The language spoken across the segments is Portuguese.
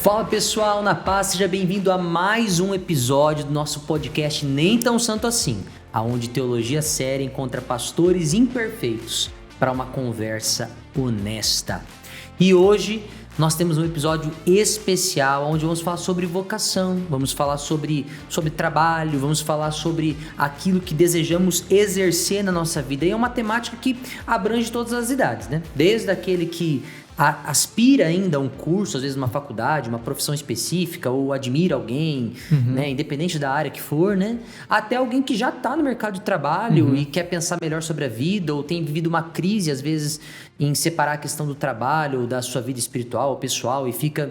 Fala pessoal, na paz, seja bem-vindo a mais um episódio do nosso podcast Nem Tão Santo Assim, aonde teologia séria encontra pastores imperfeitos para uma conversa honesta. E hoje nós temos um episódio especial onde vamos falar sobre vocação, vamos falar sobre trabalho, vamos falar sobre aquilo que desejamos exercer na nossa vida. E é uma temática que abrange todas as idades, né? Desde aquele que aspira ainda a um curso, às vezes uma faculdade, uma profissão específica, ou admira alguém, né, independente da área que for, né, até alguém que já está no mercado de trabalho e quer pensar melhor sobre a vida, ou tem vivido uma crise, às vezes, em separar a questão do trabalho, da sua vida espiritual, pessoal, e fica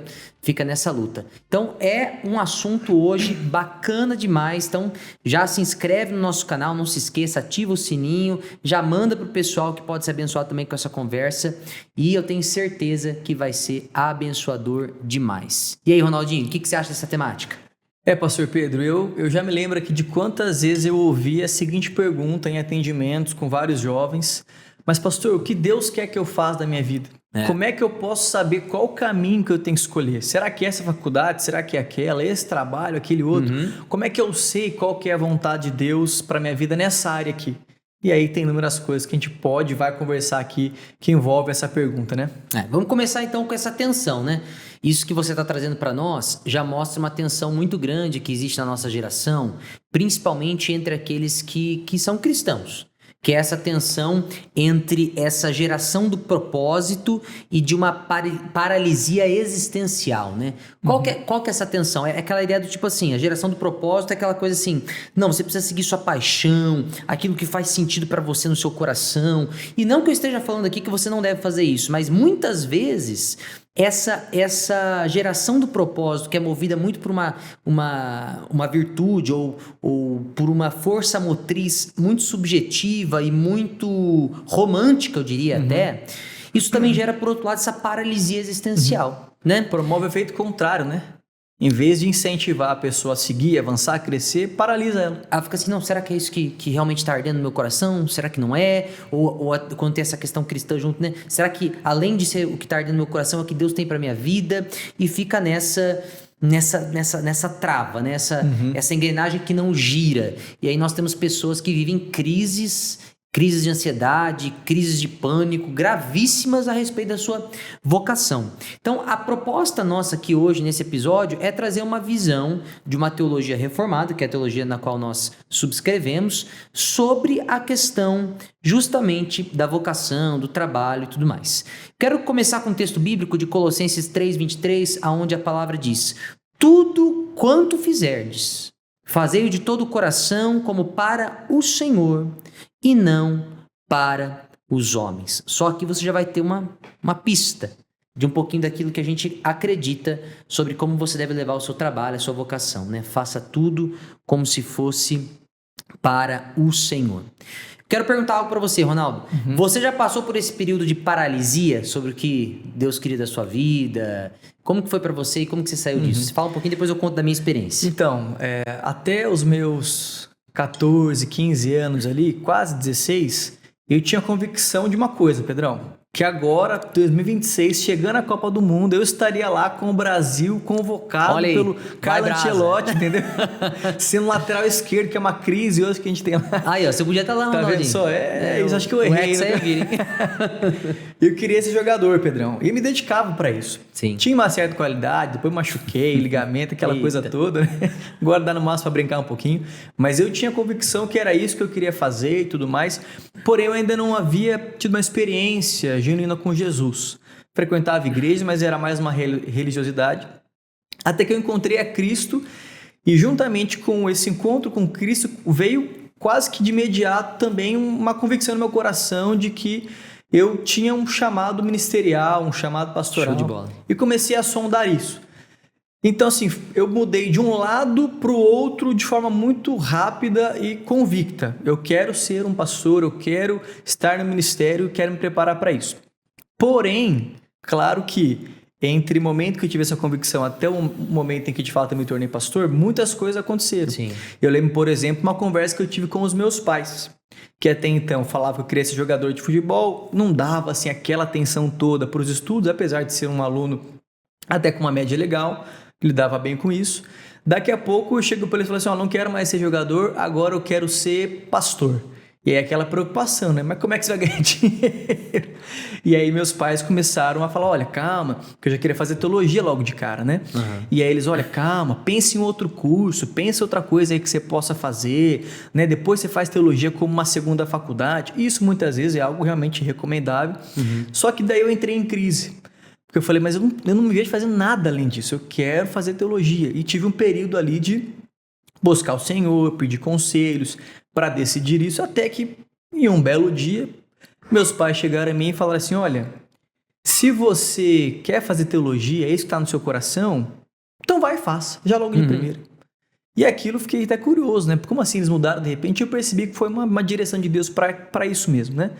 nessa luta. Então, é um assunto hoje bacana demais. Então, já se inscreve no nosso canal, não se esqueça, ativa o sininho, já manda pro pessoal que pode se abençoar também com essa conversa, e eu tenho certeza que vai ser abençoador demais. E aí, Ronaldinho, o que você acha dessa temática? Pastor Pedro, eu já me lembro aqui de quantas vezes eu ouvi a seguinte pergunta em atendimentos com vários jovens: mas pastor, o que Deus quer que eu faça da minha vida? Como é que eu posso saber qual o caminho que eu tenho que escolher? Será que é essa faculdade? Será que é aquela? Esse trabalho? Aquele outro? Como é que eu sei qual que é a vontade de Deus para minha vida nessa área aqui? E aí tem inúmeras coisas que a gente vai conversar aqui que envolve essa pergunta, né? Vamos começar então com essa tensão, né? Isso que você está trazendo para nós já mostra uma tensão muito grande que existe na nossa geração, principalmente entre aqueles que são cristãos. Que é essa tensão entre essa geração do propósito e de uma paralisia existencial, né? Qual que é essa tensão? É aquela ideia do tipo assim, a geração do propósito é aquela coisa assim, não, você precisa seguir sua paixão, aquilo que faz sentido para você no seu coração. E não que eu esteja falando aqui que você não deve fazer isso, mas muitas vezes essa geração do propósito, que é movida muito por uma virtude ou por uma força motriz muito subjetiva e muito romântica, eu diria até, isso também gera, por outro lado, essa paralisia existencial, né? Promove o efeito contrário, né? Em vez de incentivar a pessoa a seguir, avançar, crescer, paralisa ela. Ela fica assim, não, será que é isso que realmente está ardendo no meu coração? Será que não é? Ou quando tem essa questão cristã junto, né? Será que além de ser o que está ardendo no meu coração é o que Deus tem para minha vida? E fica nessa trava, né? Essa engrenagem que não gira. E aí nós temos pessoas que vivem crises de ansiedade, crises de pânico gravíssimas a respeito da sua vocação. Então, a proposta nossa aqui hoje, nesse episódio, é trazer uma visão de uma teologia reformada, que é a teologia na qual nós subscrevemos, sobre a questão justamente da vocação, do trabalho e tudo mais. Quero começar com um texto bíblico de Colossenses 3:23, onde a palavra diz: tudo quanto fizerdes, fazei-o de todo o coração como para o Senhor, e não para os homens. Só que você já vai ter uma pista de um pouquinho daquilo que a gente acredita sobre como você deve levar o seu trabalho, a sua vocação, né? Faça tudo como se fosse para o Senhor. Quero perguntar algo para você, Ronaldo. Você já passou por esse período de paralisia sobre o que Deus queria da sua vida? Como que foi para você e como que você saiu disso? Você fala um pouquinho, depois eu conto da minha experiência. Então, até os meus 14, 15 anos ali, quase 16, eu tinha convicção de uma coisa, Pedrão, que agora, 2026, chegando a Copa do Mundo, eu estaria lá com o Brasil convocado pelo Carlo Ancelotti, entendeu? Sendo lateral esquerdo, que é uma crise hoje que a gente tem lá. Aí, ó, você podia estar lá, Tá vendo só? Isso acho que eu errei. Eu queria esse jogador, Pedrão, e me dedicava pra isso. Sim. Tinha uma certa qualidade, depois machuquei, ligamento, aquela coisa toda, né? Agora dá no máximo pra brincar um pouquinho. Mas eu tinha convicção que era isso que eu queria fazer e tudo mais. Porém, eu ainda não havia tido uma experiência genuína com Jesus. Frequentava a igreja, mas era mais uma religiosidade. Até que eu encontrei a Cristo e juntamente com esse encontro com Cristo veio quase que de imediato também uma convicção no meu coração de que eu tinha um chamado ministerial, um chamado pastoral. Show de bola. E comecei a sondar isso. Então, assim, eu mudei de um lado para o outro de forma muito rápida e convicta. Eu quero ser um pastor, eu quero estar no ministério, quero me preparar para isso. Porém, claro que entre o momento que eu tive essa convicção até o momento em que de fato eu me tornei pastor, muitas coisas aconteceram. Sim. Eu lembro, por exemplo, uma conversa que eu tive com os meus pais, que até então falava que eu queria ser jogador de futebol, não dava assim aquela atenção toda para os estudos, apesar de ser um aluno até com uma média legal, lidava bem com isso. Daqui a pouco eu chego para ele e falo assim, não quero mais ser jogador, agora eu quero ser pastor. E aí aquela preocupação, né? Mas como é que você vai ganhar dinheiro? E aí meus pais começaram a falar, olha, calma, porque eu já queria fazer teologia logo de cara, né? E aí eles, olha, calma, pense em outro curso, pense em outra coisa aí que você possa fazer, né? Depois você faz teologia como uma segunda faculdade. Isso muitas vezes é algo realmente recomendável. Só que daí eu entrei em crise. Porque eu falei, mas eu não me vejo fazendo nada além disso, eu quero fazer teologia. E tive um período ali de buscar o Senhor, pedir conselhos para decidir isso, até que em um belo dia, meus pais chegaram a mim e falaram assim, olha, se você quer fazer teologia, é isso que está no seu coração, então vai e faça, já logo de primeira. E aquilo fiquei até curioso, né? Porque como assim eles mudaram de repente? Eu percebi que foi uma direção de Deus para isso mesmo, né?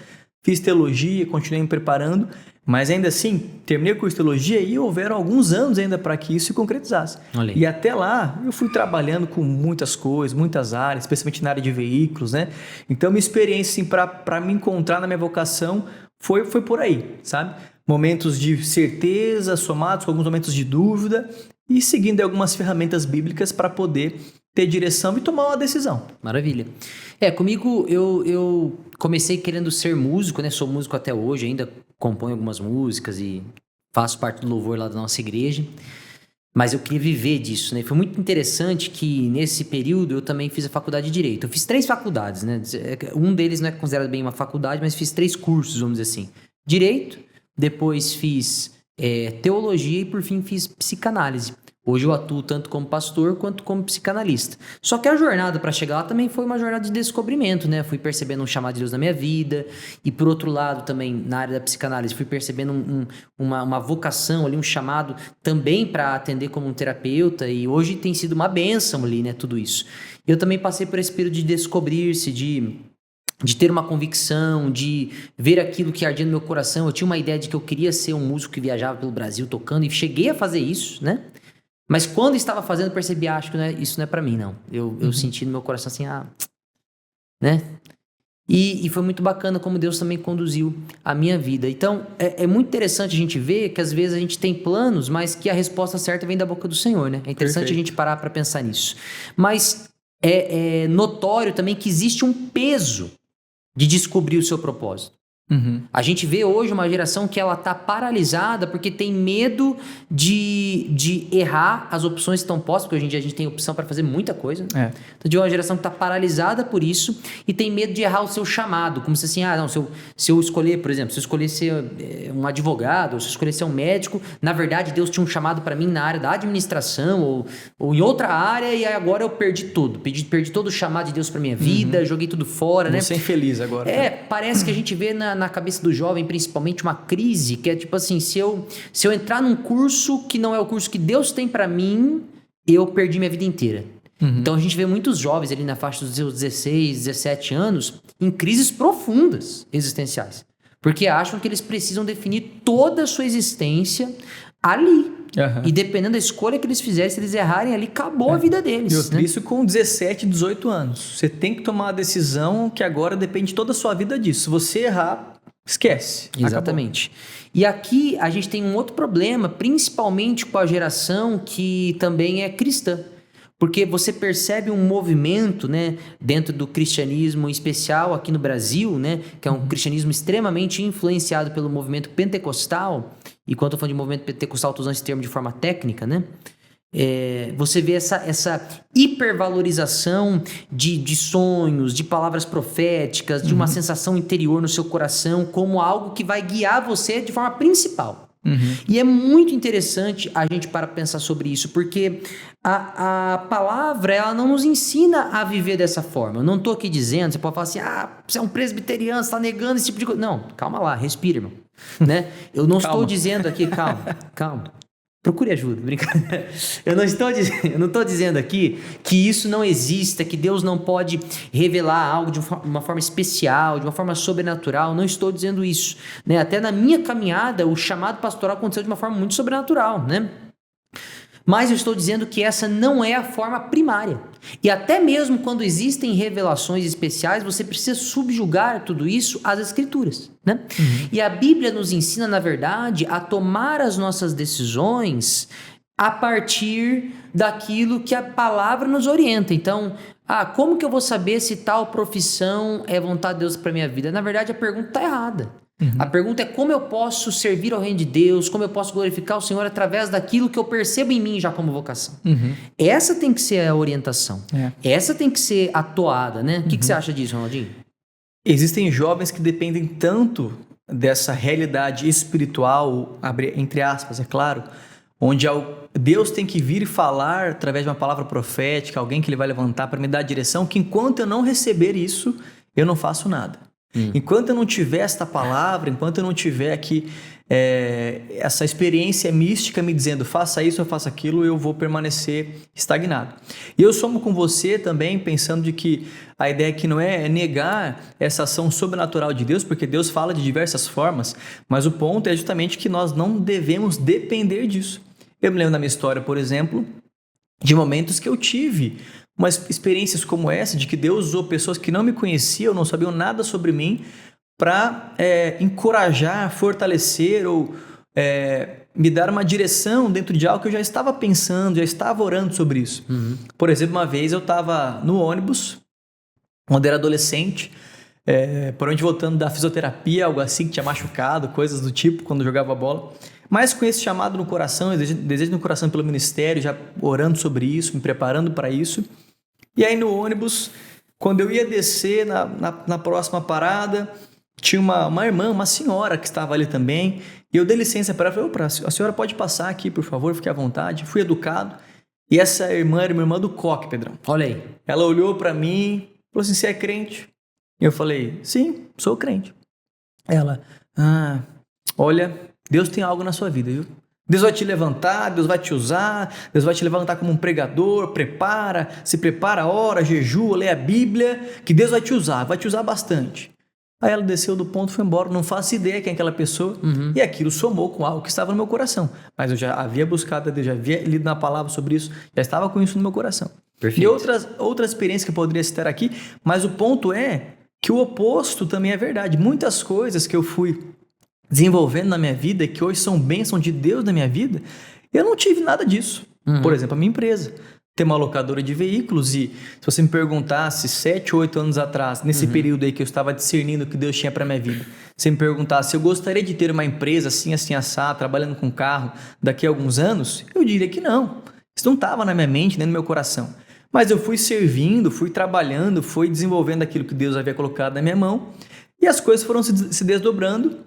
Fiz teologia, continuei me preparando, mas ainda assim, terminei o curso de teologia e houveram alguns anos ainda para que isso se concretizasse. E até lá, eu fui trabalhando com muitas coisas, muitas áreas, especialmente na área de veículos, né? Então, minha experiência, assim, para me encontrar na minha vocação foi por aí, sabe? Momentos de certeza somados com alguns momentos de dúvida e seguindo algumas ferramentas bíblicas para poder ter direção e tomar uma decisão. Maravilha. Comigo eu comecei querendo ser músico, né? Sou músico até hoje, ainda componho algumas músicas e faço parte do louvor lá da nossa igreja. Mas eu queria viver disso, né? Foi muito interessante que nesse período eu também fiz a faculdade de Direito. Eu fiz 3 faculdades, né? Um deles não é considerado bem uma faculdade, mas fiz 3 cursos, vamos dizer assim. Direito, depois fiz teologia e por fim fiz psicanálise. Hoje eu atuo tanto como pastor quanto como psicanalista. Só que a jornada para chegar lá também foi uma jornada de descobrimento, né? Fui percebendo um chamado de Deus na minha vida e por outro lado também na área da psicanálise fui percebendo uma vocação ali, um chamado também para atender como um terapeuta e hoje tem sido uma bênção ali, né? Tudo isso. Eu também passei por esse período de descobrir-se, de ter uma convicção, de ver aquilo que ardia no meu coração. Eu tinha uma ideia de que eu queria ser um músico que viajava pelo Brasil tocando e cheguei a fazer isso, né? Mas quando estava fazendo, percebi, acho que isso não é pra mim, não. Eu senti no meu coração assim, né? E foi muito bacana como Deus também conduziu a minha vida. Então, é muito interessante a gente ver que às vezes a gente tem planos, mas que a resposta certa vem da boca do Senhor, né? É interessante a gente parar pra pensar nisso. Mas é notório também que existe um peso de descobrir o seu propósito. A gente vê hoje uma geração que ela tá paralisada porque tem medo de errar as opções que estão postas, porque hoje em dia a gente tem opção para fazer muita coisa. Então, de uma geração que tá paralisada por isso e tem medo de errar o seu chamado, como se assim, se eu escolher, por exemplo, se eu escolher ser um advogado, ou se eu escolher ser um médico, na verdade Deus tinha um chamado para mim na área da administração ou em outra área e agora eu perdi tudo, perdi todo o chamado de Deus para minha vida, joguei tudo fora, né? Você é infeliz agora. Parece que a gente vê na cabeça do jovem, principalmente, uma crise que é tipo assim, se eu entrar num curso que não é o curso que Deus tem pra mim, eu perdi minha vida inteira. Então a gente vê muitos jovens ali na faixa dos seus 16, 17 anos em crises profundas existenciais, porque acham que eles precisam definir toda a sua existência ali. E dependendo da escolha que eles fizerem, se eles errarem ali, acabou a vida deles. Isso com 17, 18 anos. Você tem que tomar uma decisão que agora depende toda a sua vida disso. Se você errar, esquece. Exatamente. Acabou. E aqui a gente tem um outro problema, principalmente com a geração que também é cristã. Porque você percebe um movimento, né, dentro do cristianismo, em especial aqui no Brasil, né, que é um cristianismo extremamente influenciado pelo movimento pentecostal. E quando eu falo de movimento pentecostal, estou usando esse termo de forma técnica, né? Você vê essa hipervalorização de sonhos, de palavras proféticas, de uma sensação interior no seu coração como algo que vai guiar você de forma principal. E é muito interessante a gente para pensar sobre isso, porque a palavra ela não nos ensina a viver dessa forma. Eu não estou aqui dizendo, você pode falar assim, você é um presbiteriano, você está negando esse tipo de coisa. Não, calma lá, respira, irmão. Né? Eu não estou dizendo aqui, calma. Procure ajuda, brincadeira. Eu não estou dizendo aqui que isso não exista, que Deus não pode revelar algo de uma forma especial, de uma forma sobrenatural. Não estou dizendo isso, né? Até na minha caminhada, o chamado pastoral aconteceu de uma forma muito sobrenatural, né? Mas eu estou dizendo que essa não é a forma primária. E até mesmo quando existem revelações especiais, você precisa subjugar tudo isso às Escrituras, né? E a Bíblia nos ensina, na verdade, a tomar as nossas decisões a partir daquilo que a palavra nos orienta. Então, como que eu vou saber se tal profissão é vontade de Deus para minha vida? Na verdade, a pergunta está errada. A pergunta é como eu posso servir ao reino de Deus, como eu posso glorificar o Senhor através daquilo que eu percebo em mim já como vocação. Essa tem que ser a orientação. Essa tem que ser a toada, né? O que você acha disso, Ronaldinho? Existem jovens que dependem tanto dessa realidade espiritual, entre aspas, é claro, onde Deus tem que vir e falar através de uma palavra profética, alguém que ele vai levantar para me dar a direção, que enquanto eu não receber isso, eu não faço nada. Enquanto eu não tiver esta palavra, enquanto eu não tiver aqui essa experiência mística me dizendo faça isso ou faça aquilo, eu vou permanecer estagnado. E eu somo com você também pensando de que a ideia aqui não é negar essa ação sobrenatural de Deus, porque Deus fala de diversas formas, mas o ponto é justamente que nós não devemos depender disso. Eu me lembro da minha história, por exemplo, de momentos que eu tive umas experiências como essa, de que Deus usou pessoas que não me conheciam, não sabiam nada sobre mim, para encorajar, fortalecer ou me dar uma direção dentro de algo que eu já estava pensando, já estava orando sobre isso. Por exemplo, uma vez eu estava no ônibus, quando era adolescente, por onde voltando da fisioterapia, algo assim, que tinha machucado, coisas do tipo, quando jogava bola. Mas com esse chamado no coração, desejo no coração pelo ministério, já orando sobre isso, me preparando para isso. E aí no ônibus, quando eu ia descer na próxima parada, tinha uma irmã, uma senhora que estava ali também. E eu dei licença para ela, falei, a senhora pode passar aqui, por favor, fique à vontade. Fui educado. E essa irmã era uma irmã do coque, Pedrão. Olha aí. Ela olhou para mim, falou assim, você é crente? E eu falei, sim, sou crente. Ela, olha, Deus tem algo na sua vida, viu? Deus vai te levantar, Deus vai te usar, Deus vai te levantar como um pregador, se prepara, ora, jejua, lê a Bíblia, que Deus vai te usar bastante. Aí ela desceu do ponto e foi embora, não faço ideia quem é aquela pessoa, e aquilo somou com algo que estava no meu coração. Mas eu já havia buscado a Deus, já havia lido na palavra sobre isso, já estava com isso no meu coração. Perfeito. E outras experiências que eu poderia citar aqui, mas o ponto é que o oposto também é verdade. Muitas coisas que eu fui desenvolvendo na minha vida, que hoje são bênção de Deus na minha vida, eu não tive nada disso. Por exemplo, a minha empresa tem uma locadora de veículos e se você me perguntasse 7, 8 anos atrás, nesse período aí que eu estava discernindo o que Deus tinha para minha vida, se me perguntasse se eu gostaria de ter uma empresa assim, assado, trabalhando com carro daqui a alguns anos, eu diria que não. Isso não estava na minha mente, nem no meu coração. Mas eu fui servindo, fui trabalhando, fui desenvolvendo aquilo que Deus havia colocado na minha mão e as coisas foram se desdobrando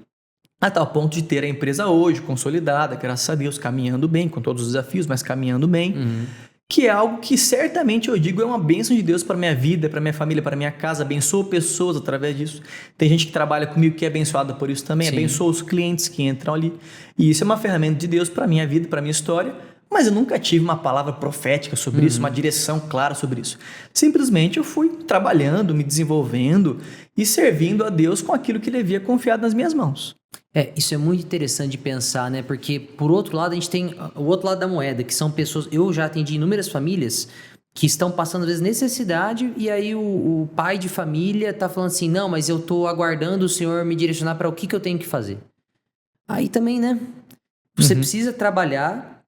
a tal ponto de ter a empresa hoje consolidada, graças a Deus, caminhando bem, com todos os desafios, mas caminhando bem, que é algo que certamente eu digo é uma bênção de Deus para minha vida, para minha família, para minha casa, abençoa pessoas através disso. Tem gente que trabalha comigo que é abençoada por isso também, abençoa os clientes que entram ali, e isso é uma ferramenta de Deus para minha vida, para minha história, mas eu nunca tive uma palavra profética sobre isso, uma direção clara sobre isso. Simplesmente eu fui trabalhando, me desenvolvendo e servindo a Deus com aquilo que Ele havia confiado nas minhas mãos. Isso é muito interessante de pensar, né? Porque, por outro lado, a gente tem o outro lado da moeda, que são pessoas... Eu já atendi inúmeras famílias que estão passando, às vezes, necessidade, e aí o pai de família tá falando assim, não, mas eu tô aguardando o Senhor me direcionar para o que eu tenho que fazer. Aí também, né? Você precisa trabalhar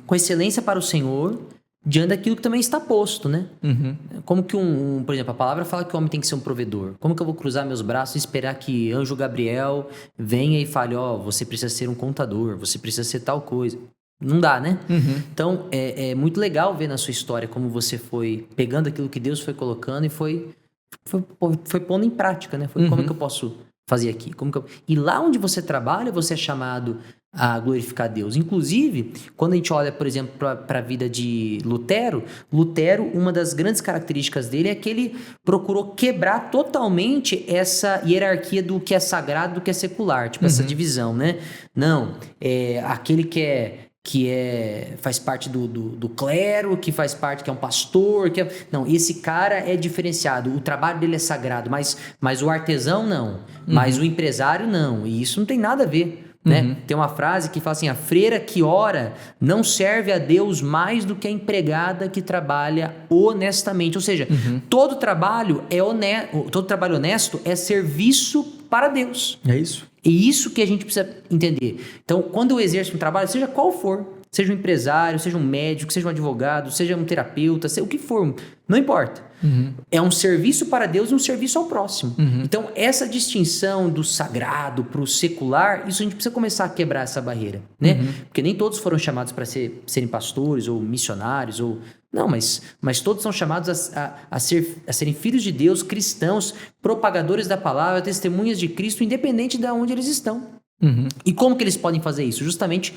com excelência para o Senhor, diante daquilo que também está posto, né? Como que por exemplo, a palavra fala que o homem tem que ser um provedor. Como que eu vou cruzar meus braços e esperar que anjo Gabriel venha e fale, você precisa ser um contador, você precisa ser tal coisa. Não dá, né? Então, é muito legal ver na sua história como você foi pegando aquilo que Deus foi colocando e foi pondo em prática, né? Como que eu posso fazer aqui? E lá onde você trabalha, você é chamado a glorificar Deus. Inclusive, quando a gente olha, por exemplo, para a vida de Lutero, uma das grandes características dele é que ele procurou quebrar totalmente essa hierarquia do que é sagrado e do que é secular, tipo essa divisão, né? Não, aquele que faz parte do clero, que faz parte, que é um pastor, não, esse cara é diferenciado, o trabalho dele é sagrado, mas o artesão não, mas o empresário não, e isso não tem nada a ver. Né? Tem uma frase que fala assim: a freira que ora não serve a Deus mais do que a empregada que trabalha honestamente. Ou seja, todo trabalho honesto é serviço para Deus. É isso. E isso que a gente precisa entender. Então, quando eu exerço um trabalho, seja qual for, seja um empresário, seja um médico, seja um advogado, seja um terapeuta, seja o que for, não importa. É um serviço para Deus e um serviço ao próximo. Então, essa distinção do sagrado para o secular, isso a gente precisa começar a quebrar essa barreira, né? Porque nem todos foram chamados para serem pastores ou missionários, ou... Não, mas todos são chamados a serem filhos de Deus, cristãos, propagadores da palavra, testemunhas de Cristo, independente de onde eles estão. E como que eles podem fazer isso? Justamente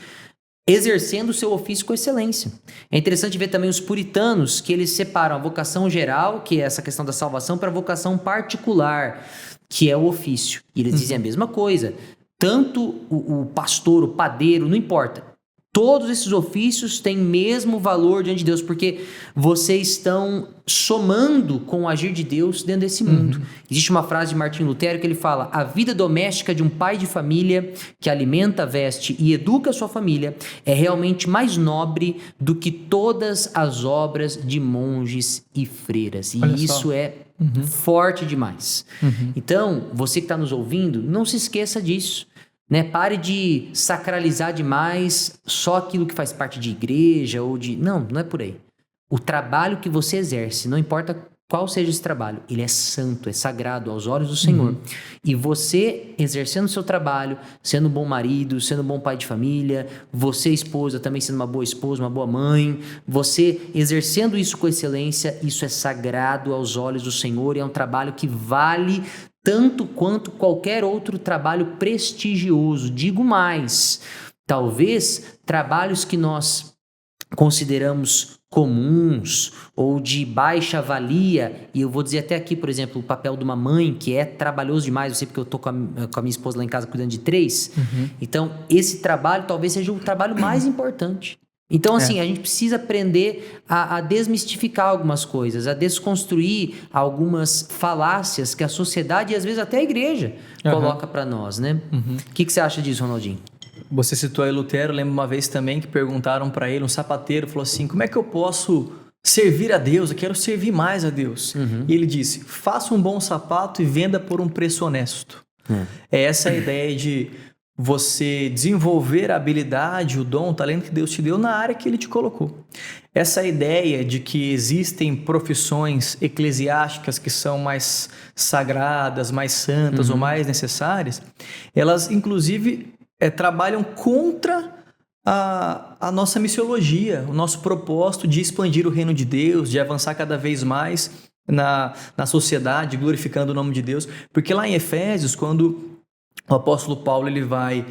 exercendo o seu ofício com excelência. É interessante ver também os puritanos, que eles separam a vocação geral, que é essa questão da salvação, para a vocação particular, que é o ofício. E eles dizem a mesma coisa. Tanto o pastor, o padeiro, não importa. Todos esses ofícios têm mesmo valor diante de Deus, porque vocês estão somando com o agir de Deus dentro desse mundo. Existe uma frase de Martinho Lutero que ele fala: a vida doméstica de um pai de família que alimenta, veste e educa a sua família é realmente mais nobre do que todas as obras de monges e freiras. E isso é forte demais. Então, você que está nos ouvindo, não se esqueça disso. Né? Pare de sacralizar demais só aquilo que faz parte de igreja ou de... Não é por aí. O trabalho que você exerce, não importa qual seja esse trabalho, ele é santo, é sagrado aos olhos do Senhor. E você exercendo o seu trabalho, sendo um bom marido, sendo um bom pai de família, você esposa também sendo uma boa esposa, uma boa mãe, você exercendo isso com excelência, isso é sagrado aos olhos do Senhor e é um trabalho que vale tanto quanto qualquer outro trabalho prestigioso. Digo mais, talvez trabalhos que nós consideramos comuns ou de baixa valia, e eu vou dizer até aqui, por exemplo, o papel de uma mãe, que é trabalhoso demais, eu sei porque eu tô com a minha esposa lá em casa cuidando de 3, então esse trabalho talvez seja o trabalho mais importante. Então, assim, a gente precisa aprender a desmistificar algumas coisas, a desconstruir algumas falácias que a sociedade e às vezes até a igreja coloca para nós, né? O que você acha disso, Ronaldinho? Você citou aí Lutero, lembro uma vez também que perguntaram para ele, um sapateiro falou assim: como é que eu posso servir a Deus? Eu quero servir mais a Deus. E ele disse: faça um bom sapato e venda por um preço honesto. É essa a ideia de você desenvolver a habilidade, o dom, o talento que Deus te deu na área que Ele te colocou. Essa ideia de que existem profissões eclesiásticas que são mais sagradas, mais santas ou mais necessárias, elas inclusive trabalham contra a nossa missiologia, o nosso propósito de expandir o reino de Deus, de avançar cada vez mais na sociedade, glorificando o nome de Deus. Porque lá em Efésios, quando o apóstolo Paulo ele vai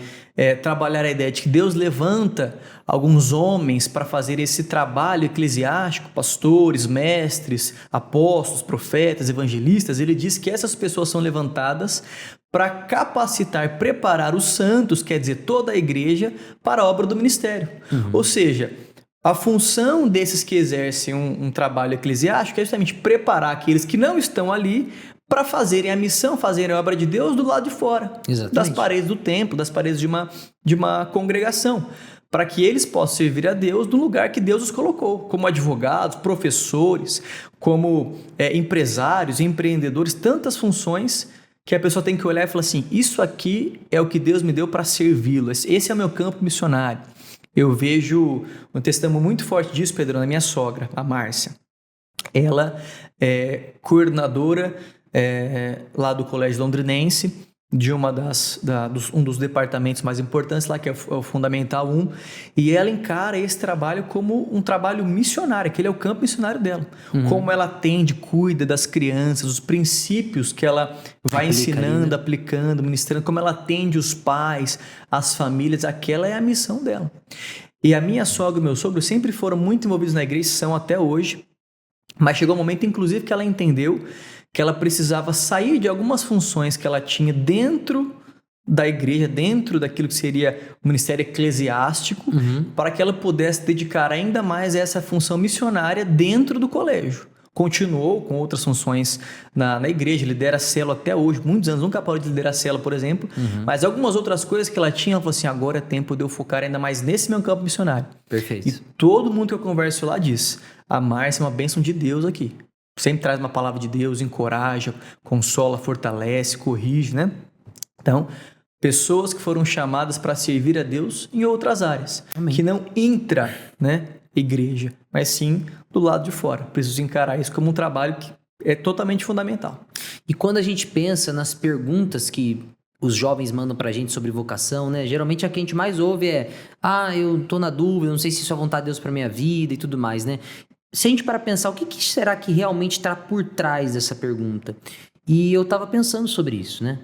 trabalhar a ideia de que Deus levanta alguns homens para fazer esse trabalho eclesiástico, pastores, mestres, apóstolos, profetas, evangelistas, ele diz que essas pessoas são levantadas para capacitar, preparar os santos, quer dizer, toda a igreja, para a obra do ministério. Ou seja, a função desses que exercem um trabalho eclesiástico é justamente preparar aqueles que não estão ali para fazerem a missão, fazerem a obra de Deus do lado de fora. Exatamente. Das paredes do templo, das paredes de uma congregação, para que eles possam servir a Deus no lugar que Deus os colocou, como advogados, professores, como empresários, empreendedores, tantas funções que a pessoa tem que olhar e falar assim: isso aqui é o que Deus me deu para servi-lo, esse é o meu campo missionário. Eu vejo um testemunho muito forte disso, Pedro, na minha sogra, a Márcia. Ela é coordenadora lá do Colégio Londrinense, de um dos departamentos mais importantes lá, que é o Fundamental 1, e ela encara esse trabalho como um trabalho missionário, que ele é o campo missionário dela. Como ela atende, cuida das crianças, os princípios que ela vai ensinando, aplicando, ministrando, como ela atende os pais, as famílias, aquela é a missão dela. E a minha sogra e o meu sogro sempre foram muito envolvidos na igreja, são até hoje, mas chegou um momento, inclusive, que ela entendeu que ela precisava sair de algumas funções que ela tinha dentro da igreja, dentro daquilo que seria o ministério eclesiástico, para que ela pudesse dedicar ainda mais a essa função missionária dentro do colégio. continuou com outras funções na igreja, lidera a célula até hoje, muitos anos, nunca parou de liderar a célula, por exemplo, mas algumas outras coisas que ela tinha, ela falou assim, agora é tempo de eu focar ainda mais nesse meu campo missionário. Perfeito. E todo mundo que eu converso lá diz, a Márcia é uma bênção de Deus aqui. Sempre traz uma palavra de Deus, encoraja, consola, fortalece, corrige, né? Então, pessoas que foram chamadas para servir a Deus em outras áreas, Amém. que não entra, né, igreja, mas sim do lado de fora. Preciso encarar isso como um trabalho que é totalmente fundamental. E quando a gente pensa nas perguntas que os jovens mandam pra gente sobre vocação, né? Geralmente a que a gente mais ouve é: eu tô na dúvida, não sei se isso é vontade de Deus pra minha vida e tudo mais, né? Se a gente para pensar, o que será que realmente está por trás dessa pergunta? E eu tava pensando sobre isso, né?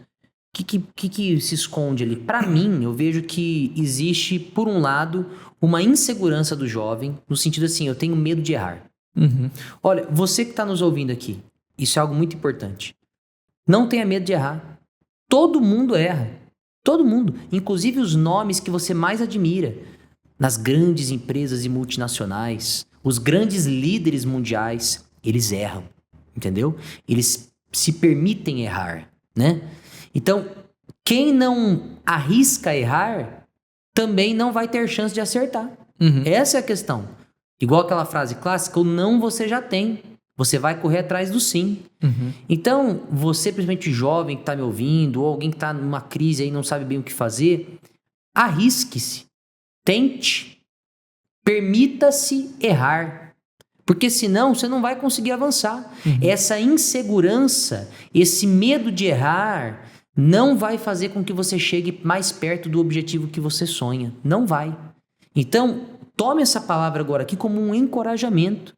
O que se esconde ali? Para mim, eu vejo que existe, por um lado, uma insegurança do jovem, no sentido assim, eu tenho medo de errar. Olha, você que está nos ouvindo aqui, isso é algo muito importante. Não tenha medo de errar. Todo mundo erra. Todo mundo. Inclusive os nomes que você mais admira. Nas grandes empresas e multinacionais, os grandes líderes mundiais, eles erram. Entendeu? Eles se permitem errar, né? Então, quem não arrisca errar, também não vai ter chance de acertar. Essa é a questão. Igual aquela frase clássica, o não você já tem. Você vai correr atrás do sim. Então, você, principalmente jovem que está me ouvindo, ou alguém que está numa crise aí e não sabe bem o que fazer, arrisque-se. Tente. Permita-se errar. Porque senão você não vai conseguir avançar. Essa insegurança, esse medo de errar, não vai fazer com que você chegue mais perto do objetivo que você sonha. Não vai. Então, tome essa palavra agora aqui como um encorajamento.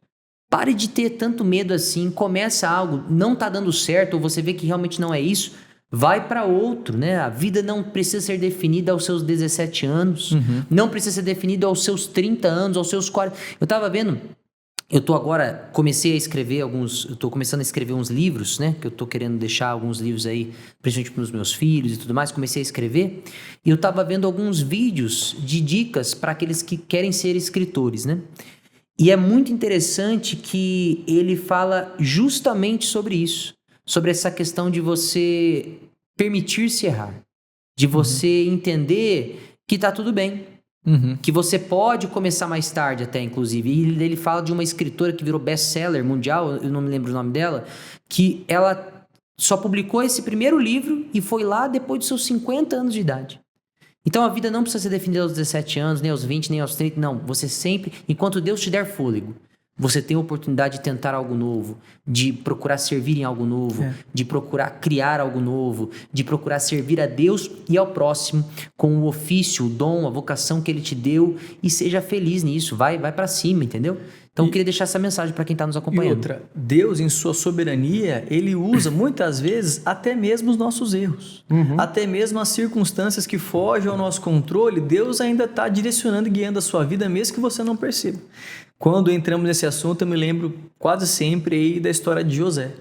Pare de ter tanto medo assim. Começa algo, não está dando certo, ou você vê que realmente não é isso, vai para outro, né? A vida não precisa ser definida aos seus 17 anos, não precisa ser definida aos seus 30 anos, aos seus 40. Eu estava vendo... Eu tô agora, tô começando a escrever uns livros, né? Que eu tô querendo deixar alguns livros aí, principalmente para os meus filhos e tudo mais. Comecei a escrever e eu tava vendo alguns vídeos de dicas para aqueles que querem ser escritores, né? E é muito interessante que ele fala justamente sobre isso. Sobre essa questão de você permitir-se errar. De você entender que tá tudo bem. Que você pode começar mais tarde até, inclusive. E ele fala de uma escritora que virou best-seller mundial, eu não me lembro o nome dela, que ela só publicou esse primeiro livro e foi lá depois de seus 50 anos de idade. Então a vida não precisa ser definida aos 17 anos, nem aos 20, nem aos 30, não. Você sempre, enquanto Deus te der fôlego, você tem a oportunidade de tentar algo novo, de procurar servir em algo novo, de procurar criar algo novo, de procurar servir a Deus e ao próximo com o ofício, o dom, a vocação que Ele te deu, e seja feliz nisso, vai para cima, entendeu? Então eu queria deixar essa mensagem para quem está nos acompanhando. E outra, Deus em sua soberania, Ele usa muitas vezes até mesmo os nossos erros, até mesmo as circunstâncias que fogem ao nosso controle, Deus ainda está direcionando e guiando a sua vida, mesmo que você não perceba. Quando entramos nesse assunto, eu me lembro quase sempre aí da história de José.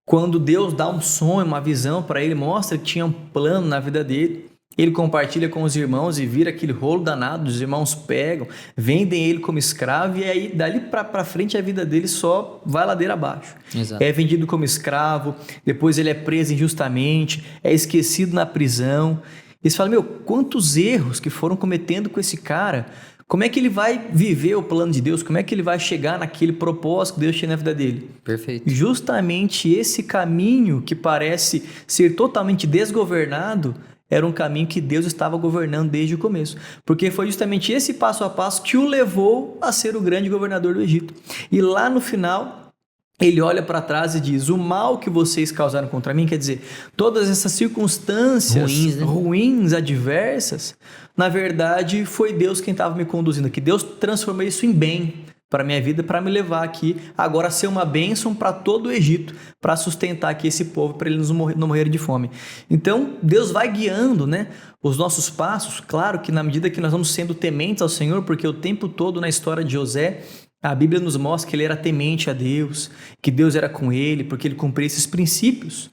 Quando Deus dá um sonho, uma visão para ele, mostra que tinha um plano na vida dele, ele compartilha com os irmãos e vira aquele rolo danado, os irmãos pegam, vendem ele como escravo e aí dali para frente a vida dele só vai ladeira abaixo. Exato. É vendido como escravo, depois ele é preso injustamente, é esquecido na prisão. Eles falam, quantos erros que foram cometendo com esse cara. Como é que ele vai viver o plano de Deus? Como é que ele vai chegar naquele propósito que Deus tinha na vida dele? Perfeito. Justamente esse caminho que parece ser totalmente desgovernado era um caminho que Deus estava governando desde o começo. Porque foi justamente esse passo a passo que o levou a ser o grande governador do Egito. E lá no final, ele olha para trás e diz, o mal que vocês causaram contra mim, quer dizer, todas essas circunstâncias ruins, adversas, na verdade foi Deus quem estava me conduzindo aqui. Deus transformou isso em bem para a minha vida, para me levar aqui, agora a ser uma bênção para todo o Egito, para sustentar aqui esse povo, para eles não morrerem de fome. Então, Deus vai guiando, né, os nossos passos, claro que na medida que nós vamos sendo tementes ao Senhor, porque o tempo todo na história de José, a Bíblia nos mostra que ele era temente a Deus, que Deus era com ele, porque ele cumpria esses princípios.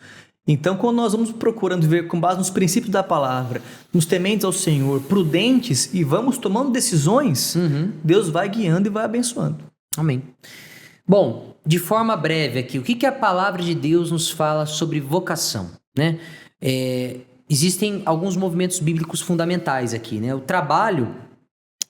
Então, quando nós vamos procurando viver com base nos princípios da palavra, nos tementes ao Senhor, prudentes e vamos tomando decisões, Deus vai guiando e vai abençoando. Amém. Bom, de forma breve aqui, o que a palavra de Deus nos fala sobre vocação, né? Existem alguns movimentos bíblicos fundamentais aqui, né? O trabalho,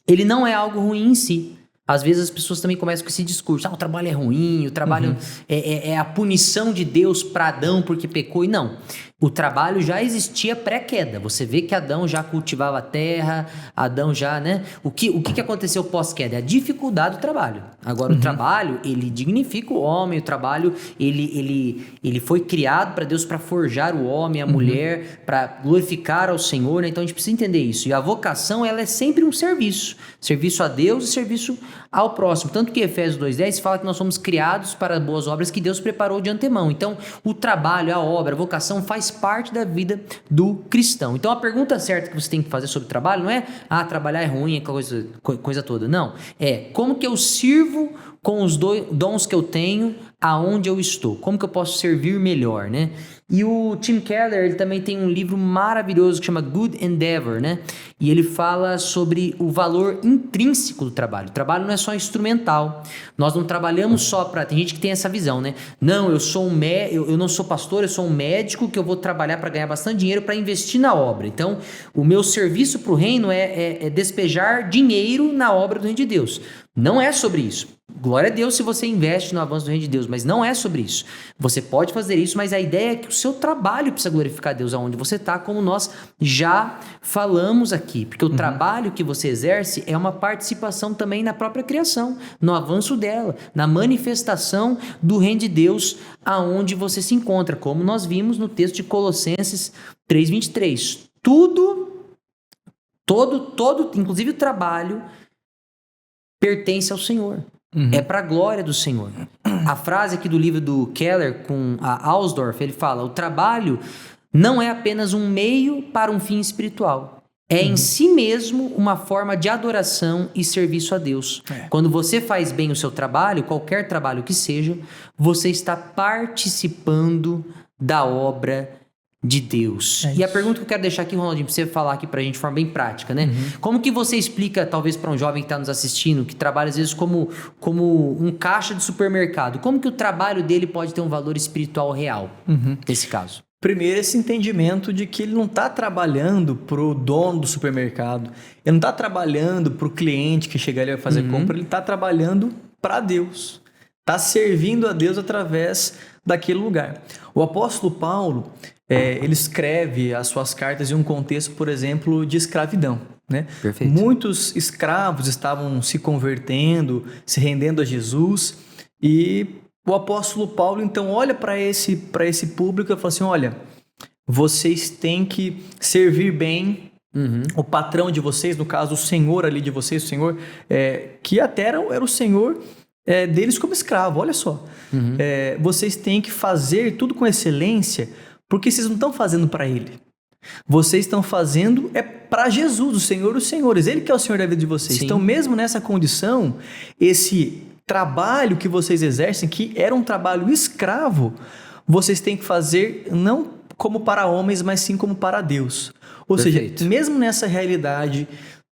ele não é algo ruim em si. Às vezes as pessoas também começam com esse discurso, o trabalho é ruim, o trabalho é a punição de Deus para Adão porque pecou. E não, o trabalho já existia pré-queda. Você vê que Adão já cultivava a terra, Adão já, né? O que aconteceu pós-queda? É a dificuldade do trabalho. Agora, o trabalho, ele dignifica o homem, o trabalho, ele foi criado para Deus para forjar o homem, a mulher, para glorificar ao Senhor, né? Então a gente precisa entender isso. E a vocação, ela é sempre um serviço. Serviço a Deus e serviço ao próximo. Tanto que Efésios 2:10 fala que nós somos criados para boas obras que Deus preparou de antemão. Então, o trabalho, a obra, a vocação faz parte da vida do cristão. Então, a pergunta certa que você tem que fazer sobre o trabalho não é trabalhar é ruim, é coisa toda. Não. Como que eu sirvo com os dons que eu tenho aonde eu estou? Como que eu posso servir melhor, né? E o Tim Keller, ele também tem um livro maravilhoso que chama Good Endeavor, né? E ele fala sobre o valor intrínseco do trabalho. O trabalho não é só instrumental. Nós não trabalhamos só para... Tem gente que tem essa visão, né? Não, eu não sou pastor, eu sou um médico que eu vou trabalhar para ganhar bastante dinheiro para investir na obra. Então, o meu serviço para o reino é despejar dinheiro na obra do reino de Deus. Não é sobre isso. Glória a Deus se você investe no avanço do reino de Deus, mas não é sobre isso. Você pode fazer isso, mas a ideia é que o seu trabalho precisa glorificar Deus aonde você está, como nós já falamos aqui. Porque o trabalho que você exerce é uma participação também na própria criação, no avanço dela, na manifestação do reino de Deus aonde você se encontra, como nós vimos no texto de Colossenses 3:23. Todo, inclusive o trabalho, pertence ao Senhor. É para a glória do Senhor. A frase aqui do livro do Keller com a Alsdorf, ele fala: o trabalho não é apenas um meio para um fim espiritual. É em si mesmo uma forma de adoração e serviço a Deus. Quando você faz bem o seu trabalho, qualquer trabalho que seja, você está participando da obra de Deus. E a pergunta que eu quero deixar aqui, Ronaldinho, pra você falar aqui pra gente de forma bem prática, né? Como que você explica, talvez para um jovem que está nos assistindo, que trabalha às vezes como um caixa de supermercado, como que o trabalho dele pode ter um valor espiritual real, nesse caso? Primeiro, esse entendimento de que ele não está trabalhando para o dono do supermercado, ele não está trabalhando para o cliente que chega ali e vai fazer compra, ele está trabalhando para Deus, está servindo a Deus através daquele lugar. O apóstolo Paulo, ele escreve as suas cartas em um contexto, por exemplo, de escravidão, né? Perfeito. Muitos escravos estavam se convertendo, se rendendo a Jesus, e o apóstolo Paulo, então, olha para esse público e fala assim: olha, vocês têm que servir bem o patrão de vocês, no caso, o senhor ali de vocês, o senhor que até era o senhor deles como escravo, olha só. Vocês têm que fazer tudo com excelência, porque vocês não estão fazendo para ele. Vocês estão fazendo para Jesus, o Senhor dos Senhores. Ele que é o Senhor da vida de vocês. Sim. Então, mesmo nessa condição, esse trabalho que vocês exercem, que era um trabalho escravo, vocês têm que fazer não como para homens, mas sim como para Deus. Ou Perfeito. seja, mesmo nessa realidade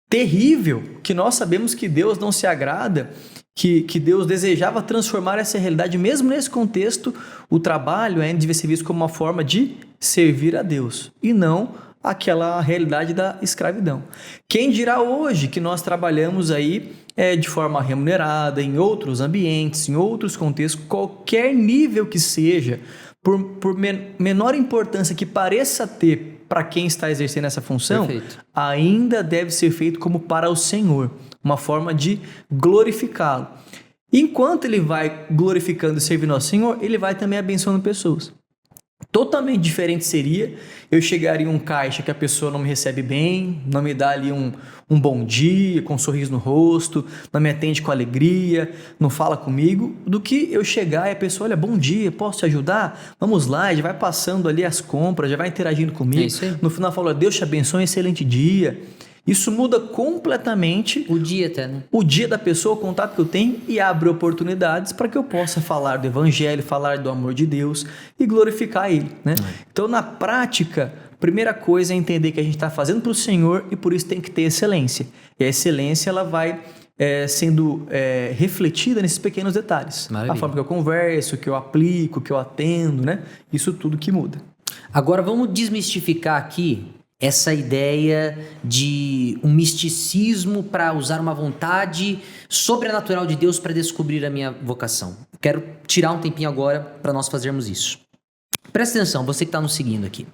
terrível, que nós sabemos que Deus não se agrada, que Deus desejava transformar essa realidade, mesmo nesse contexto, o trabalho ainda devia ser visto como uma forma de servir a Deus e não aquela realidade da escravidão. Quem dirá hoje que nós trabalhamos aí de forma remunerada, em outros ambientes, em outros contextos, qualquer nível que seja, por menor importância que pareça ter para quem está exercendo essa função, Perfeito. ainda deve ser feito como para o Senhor, uma forma de glorificá-lo. Enquanto ele vai glorificando e servindo ao Senhor, ele vai também abençoando pessoas. Totalmente diferente seria eu chegar em um caixa que a pessoa não me recebe bem, não me dá ali um bom dia, com um sorriso no rosto, não me atende com alegria, não fala comigo, do que eu chegar e a pessoa: olha, bom dia, posso te ajudar? Vamos lá, já vai passando ali as compras, já vai interagindo comigo. No final fala: Deus te abençoe, um excelente dia. Isso muda completamente o dia até, né? O dia da pessoa, o contato que eu tenho, e abre oportunidades para que eu possa falar do evangelho, falar do amor de Deus e glorificar ele, né? Então, na prática, a primeira coisa é entender que a gente está fazendo para o Senhor e por isso tem que ter excelência. E a excelência, ela vai sendo refletida nesses pequenos detalhes. Maravilha. A forma que eu converso, que eu aplico, que eu atendo, né? Isso tudo que muda. Agora vamos desmistificar aqui essa ideia de um misticismo para usar uma vontade sobrenatural de Deus para descobrir a minha vocação. Quero tirar um tempinho agora para nós fazermos isso. Presta atenção, você que está nos seguindo aqui.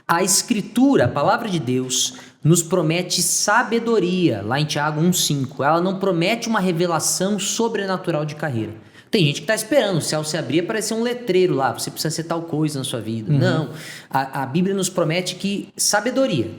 A Escritura, a palavra de Deus, nos promete sabedoria, lá em Tiago 1,5. Ela não promete uma revelação sobrenatural de carreira. Tem gente que está esperando o céu se abrir e aparecer um letreiro lá, você precisa ser tal coisa na sua vida. Não, a Bíblia nos promete que sabedoria,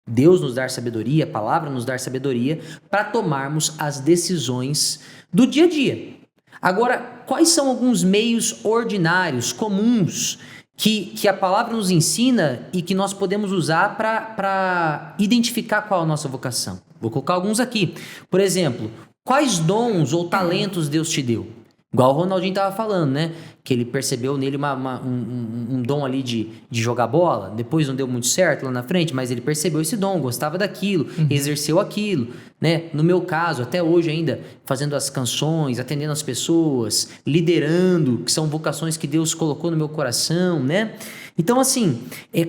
Deus nos dar sabedoria, a palavra nos dar sabedoria para tomarmos as decisões do dia a dia. Agora, quais são alguns meios ordinários, comuns, que a palavra nos ensina e que nós podemos usar para identificar qual é a nossa vocação? Vou colocar alguns aqui. Por exemplo, quais dons ou talentos Deus te deu? Igual o Ronaldinho estava falando, né? Que ele percebeu nele um dom ali de jogar bola. Depois não deu muito certo lá na frente, mas ele percebeu esse dom, gostava daquilo, exerceu aquilo, né? No meu caso, até hoje ainda, fazendo as canções, atendendo as pessoas, liderando, que são vocações que Deus colocou no meu coração, né? Então, assim,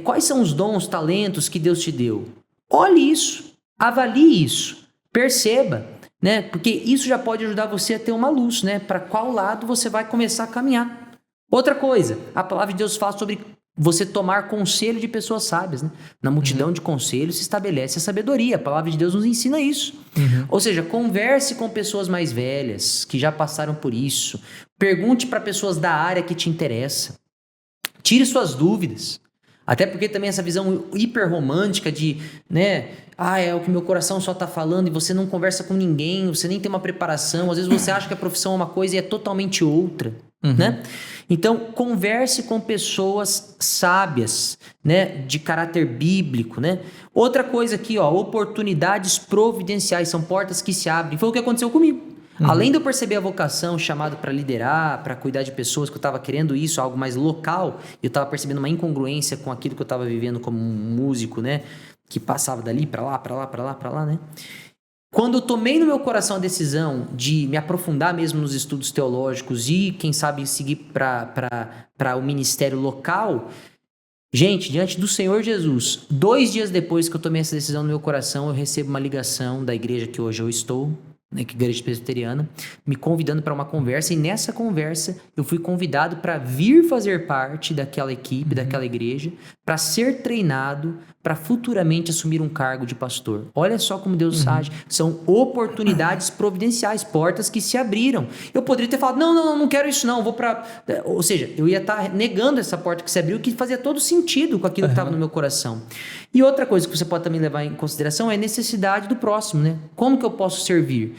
quais são os dons, talentos que Deus te deu? Olhe isso, avalie isso, perceba. Né? Porque isso já pode ajudar você a ter uma luz, né? Para qual lado você vai começar a caminhar. Outra coisa, a palavra de Deus fala sobre você tomar conselho de pessoas sábias, né? Na multidão de conselhos se estabelece a sabedoria. A palavra de Deus nos ensina isso. Ou seja, converse com pessoas mais velhas que já passaram por isso. Pergunte para pessoas da área que te interessa. Tire suas dúvidas. Até porque também essa visão hiper romântica de, né? É o que meu coração só tá falando e você não conversa com ninguém, você nem tem uma preparação. Às vezes você acha que a profissão é uma coisa e é totalmente outra, né? Então, converse com pessoas sábias, né? De caráter bíblico, né? Outra coisa aqui, oportunidades providenciais, são portas que se abrem. Foi o que aconteceu comigo. Além de eu perceber a vocação, chamado para liderar, para cuidar de pessoas, que eu estava querendo isso, algo mais local, eu estava percebendo uma incongruência com aquilo que eu estava vivendo como um músico, né? Que passava dali para lá, né? Quando eu tomei no meu coração a decisão de me aprofundar mesmo nos estudos teológicos e, quem sabe, seguir para o ministério local, gente, diante do Senhor Jesus, 2 dias depois que eu tomei essa decisão no meu coração, eu recebo uma ligação da igreja que hoje eu estou, né, que é a igreja presbiteriana, me convidando para uma conversa, e nessa conversa eu fui convidado para vir fazer parte daquela equipe, daquela igreja, para ser treinado, para futuramente assumir um cargo de pastor. Olha só como Deus age. São oportunidades providenciais, portas que se abriram. Eu poderia ter falado, não quero isso não, vou para... Ou seja, eu ia estar negando essa porta que se abriu, que fazia todo sentido com aquilo que estava no meu coração. E outra coisa que você pode também levar em consideração é a necessidade do próximo, né? Como que eu posso servir?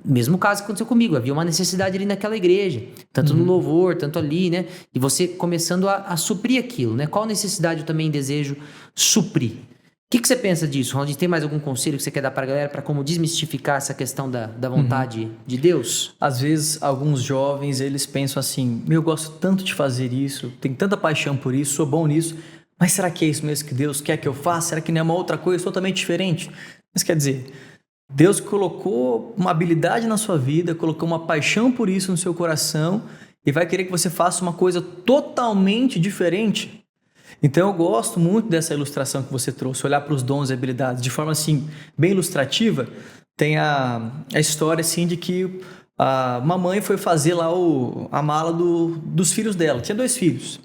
Mesmo caso que aconteceu comigo, havia uma necessidade ali naquela igreja, tanto no louvor, tanto ali, né? E você começando a suprir aquilo, né? Qual necessidade eu também desejo suprir? O que você pensa disso, Ronaldinho? Tem mais algum conselho que você quer dar para a galera para como desmistificar essa questão da vontade de Deus? Às vezes, alguns jovens, eles pensam assim, eu gosto tanto de fazer isso, tenho tanta paixão por isso, sou bom nisso, mas será que é isso mesmo que Deus quer que eu faça? Será que não é uma outra coisa totalmente diferente? Mas quer dizer... Deus colocou uma habilidade na sua vida, colocou uma paixão por isso no seu coração e vai querer que você faça uma coisa totalmente diferente. Então eu gosto muito dessa ilustração que você trouxe, olhar para os dons e habilidades de forma assim, bem ilustrativa. Tem a história assim de que uma mãe foi fazer lá a mala dos filhos dela. Tinha 2 filhos.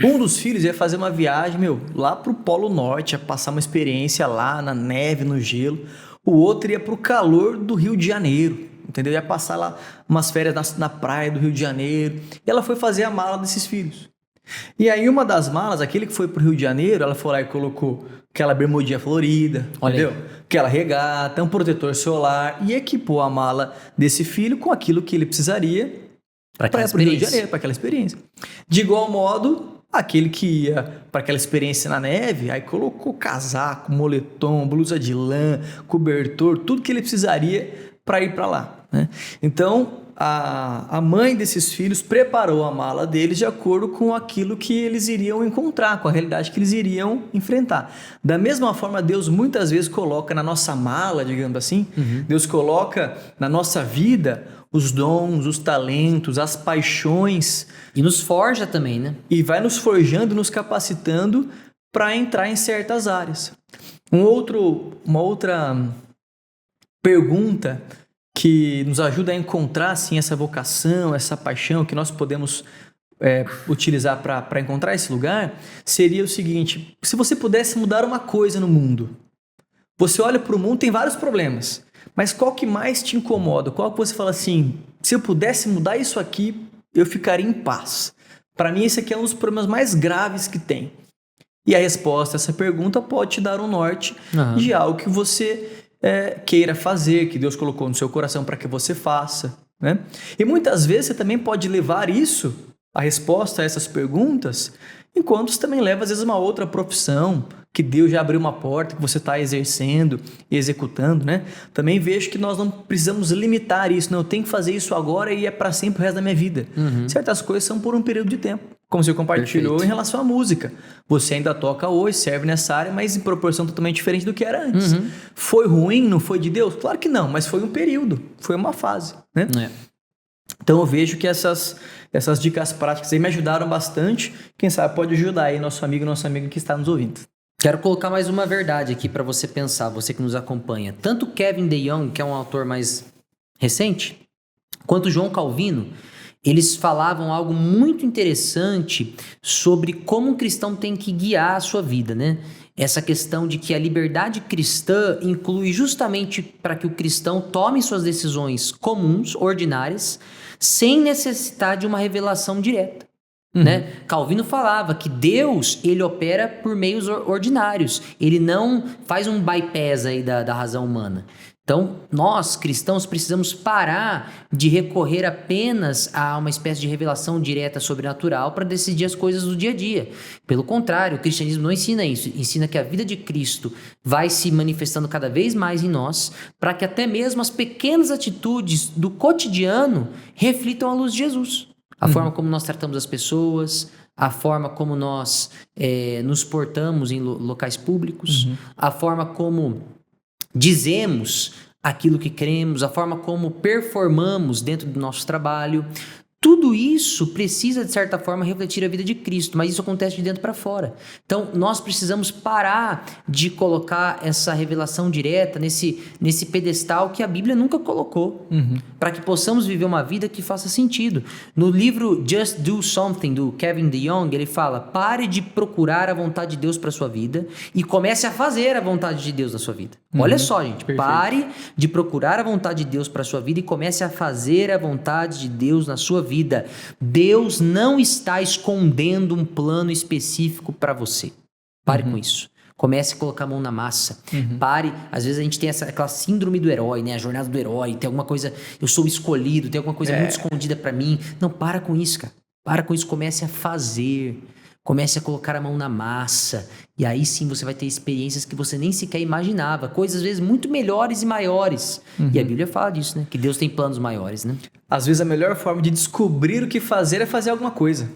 Um dos filhos ia fazer uma viagem, lá para o Polo Norte, ia passar uma experiência lá na neve, no gelo. O outro ia para o calor do Rio de Janeiro, entendeu? Ia passar lá umas férias na praia do Rio de Janeiro. E ela foi fazer a mala desses filhos. E aí uma das malas, aquele que foi para o Rio de Janeiro, ela foi lá e colocou aquela bermudinha florida, entendeu? Aquela regata, um protetor solar, e equipou a mala desse filho com aquilo que ele precisaria para ir para o Rio de Janeiro, para aquela experiência. De igual modo... Aquele que ia para aquela experiência na neve, aí colocou casaco, moletom, blusa de lã, cobertor, tudo que ele precisaria para ir para lá, né? Então, a mãe desses filhos preparou a mala deles de acordo com aquilo que eles iriam encontrar, com a realidade que eles iriam enfrentar. Da mesma forma, Deus muitas vezes coloca na nossa mala, digamos assim, Deus coloca na nossa vida os dons, os talentos, as paixões. E nos forja também, né? E vai nos forjando, nos capacitando para entrar em certas áreas. Uma outra pergunta que nos ajuda a encontrar assim, essa vocação, essa paixão que nós podemos utilizar para encontrar esse lugar, seria o seguinte: se você pudesse mudar uma coisa no mundo, você olha para o mundo, tem vários problemas, mas qual que mais te incomoda? Qual que você fala assim, se eu pudesse mudar isso aqui, eu ficaria em paz? Para mim, esse aqui é um dos problemas mais graves que tem. E a resposta a essa pergunta pode te dar um norte de algo que você queira fazer, que Deus colocou no seu coração para que você faça, né? E muitas vezes você também pode levar isso, a resposta a essas perguntas, enquanto você também leva às vezes uma outra profissão, que Deus já abriu uma porta, que você está exercendo e executando, né? Também vejo que nós não precisamos limitar isso, não, eu tenho que fazer isso agora e é para sempre o resto da minha vida. Certas coisas são por um período de tempo, como você compartilhou. Perfeito. Em relação à música. Você ainda toca hoje, serve nessa área, mas em proporção totalmente diferente do que era antes. Foi ruim? Não foi de Deus? Claro que não, mas foi um período, foi uma fase, né? Então eu vejo que essas dicas práticas aí me ajudaram bastante. Quem sabe pode ajudar aí nosso amigo que está nos ouvindo. Quero colocar mais uma verdade aqui para você pensar, você que nos acompanha. Tanto Kevin DeYoung, que é um autor mais recente, quanto João Calvino, eles falavam algo muito interessante sobre como um cristão tem que guiar a sua vida, né? Essa questão de que a liberdade cristã inclui justamente para que o cristão tome suas decisões comuns, ordinárias, sem necessitar de uma revelação direta. Né? Calvino falava que Deus, ele opera por meios ordinários, ele não faz um bypass aí da razão humana. Então, nós cristãos precisamos parar de recorrer apenas a uma espécie de revelação direta sobrenatural para decidir as coisas do dia a dia. Pelo contrário, o cristianismo não ensina isso, ensina que a vida de Cristo vai se manifestando cada vez mais em nós, para que até mesmo as pequenas atitudes do cotidiano reflitam a luz de Jesus. A forma como nós tratamos as pessoas, a forma como nós nos portamos em locais públicos, a forma como dizemos aquilo que cremos, a forma como performamos dentro do nosso trabalho. Tudo isso precisa, de certa forma, refletir a vida de Cristo, mas isso acontece de dentro para fora. Então, nós precisamos parar de colocar essa revelação direta nesse pedestal que a Bíblia nunca colocou, para que possamos viver uma vida que faça sentido. No livro Just Do Something, do Kevin DeYoung, ele fala: pare de procurar a vontade de Deus para sua vida e comece a fazer a vontade de Deus na sua vida. Olha só, gente, perfeito. Pare de procurar a vontade de Deus para sua vida e comece a fazer a vontade de Deus na sua vida. Deus não está escondendo um plano específico para você. Pare com isso. Comece a colocar a mão na massa. Pare. Às vezes a gente tem aquela síndrome do herói, né? A jornada do herói. Tem alguma coisa, eu sou escolhido, tem alguma coisa muito escondida para mim. Não, para com isso, cara. Para com isso. Comece a fazer. Comece a colocar a mão na massa. E aí sim você vai ter experiências que você nem sequer imaginava. Coisas às vezes muito melhores e maiores. E a Bíblia fala disso, né? Que Deus tem planos maiores, né? Às vezes a melhor forma de descobrir o que fazer é fazer alguma coisa.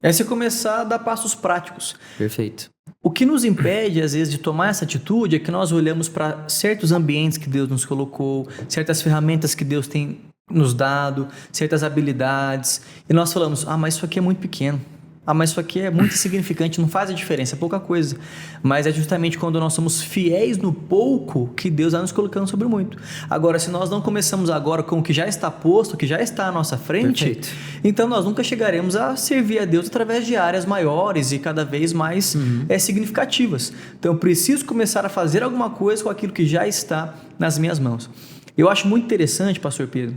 É você começar a dar passos práticos. Perfeito. O que nos impede, às vezes, de tomar essa atitude é que nós olhamos para certos ambientes que Deus nos colocou, certas ferramentas que Deus tem nos dado, certas habilidades, e nós falamos: ah, mas isso aqui é muito pequeno. Ah, mas isso aqui é muito insignificante, não faz a diferença, é pouca coisa. Mas é justamente quando nós somos fiéis no pouco que Deus vai nos colocando sobre o muito. Agora, se nós não começamos agora com o que já está posto, o que já está à nossa frente, perfeito, então nós nunca chegaremos a servir a Deus através de áreas maiores e cada vez mais significativas. Então, eu preciso começar a fazer alguma coisa com aquilo que já está nas minhas mãos. Eu acho muito interessante, pastor Pedro,